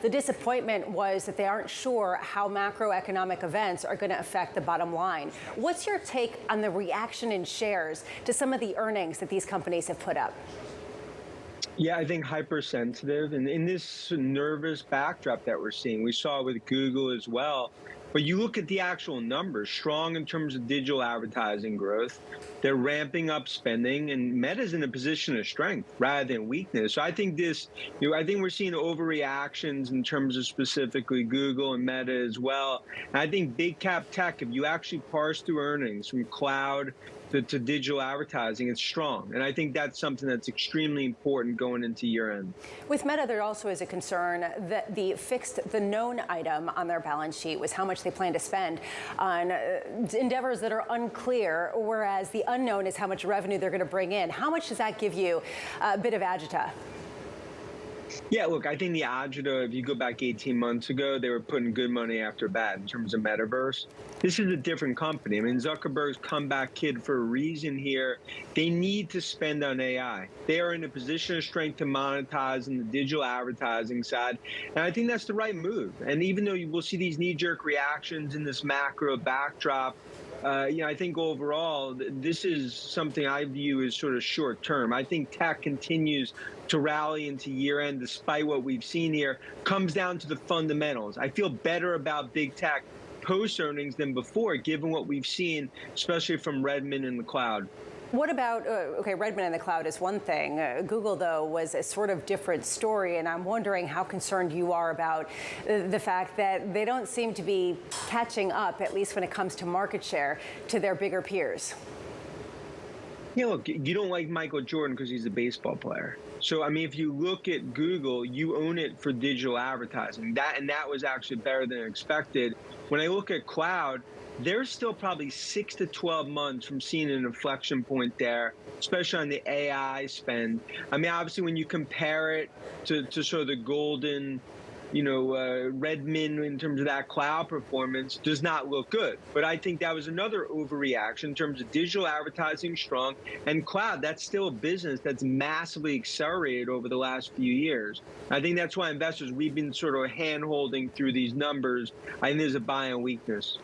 The disappointment was that they aren't sure how macroeconomic events are going to affect the bottom line. What's your take on the reaction in shares to some of the earnings that these companies have put up? Yeah, I think hypersensitive. And in this nervous backdrop that we're seeing, we saw it with Google as well. But you look at the actual numbers, strong in terms of digital advertising growth. They're ramping up spending, and Meta's in a position of strength rather than weakness. So I think I think we're seeing overreactions in terms of specifically Google and Meta as well. And I think big cap tech, if you actually parse through earnings from cloud to digital advertising, it's strong. And I think that's something that's extremely important going into year end. With Meta, there also is a concern that the known item on their balance sheet was how much they plan to spend on endeavors that are unclear, whereas the unknown is how much revenue they're going to bring in. How much does that give you a bit of agita? Yeah, look, I think the agita, if you go back 18 months ago, they were putting good money after bad in terms of metaverse. This is a different company. I mean, Zuckerberg's comeback kid for a reason here. They need to spend on AI. They are in a position of strength to monetize in the digital advertising side. And I think that's the right move. And even though you will see these knee-jerk reactions in this macro backdrop, I think overall, this is something I view as sort of short term. I think tech continues to rally into year end despite what we've seen here. Comes down to the fundamentals. I feel better about big tech post earnings than before, given what we've seen, especially from Redmond in the cloud. What about, Redmond in the cloud is one thing. Google, though, was a sort of different story, and I'm wondering how concerned you are about the fact that they don't seem to be catching up, at least when it comes to market share, to their bigger peers. Yeah, look, you don't like Michael Jordan because he's a baseball player. So, I mean, if you look at Google, you own it for digital advertising. That was actually better than expected. When I look at cloud, they're still probably 6 to 12 months from seeing an inflection point there, especially on the AI spend. I mean, obviously, when you compare it to sort of the golden, Redmond in terms of that cloud performance does not look good. But I think that was another overreaction in terms of digital advertising strong and cloud. That's still a business that's massively accelerated over the last few years. I think that's why investors, we've been sort of hand holding through these numbers. I think there's a buy and weakness.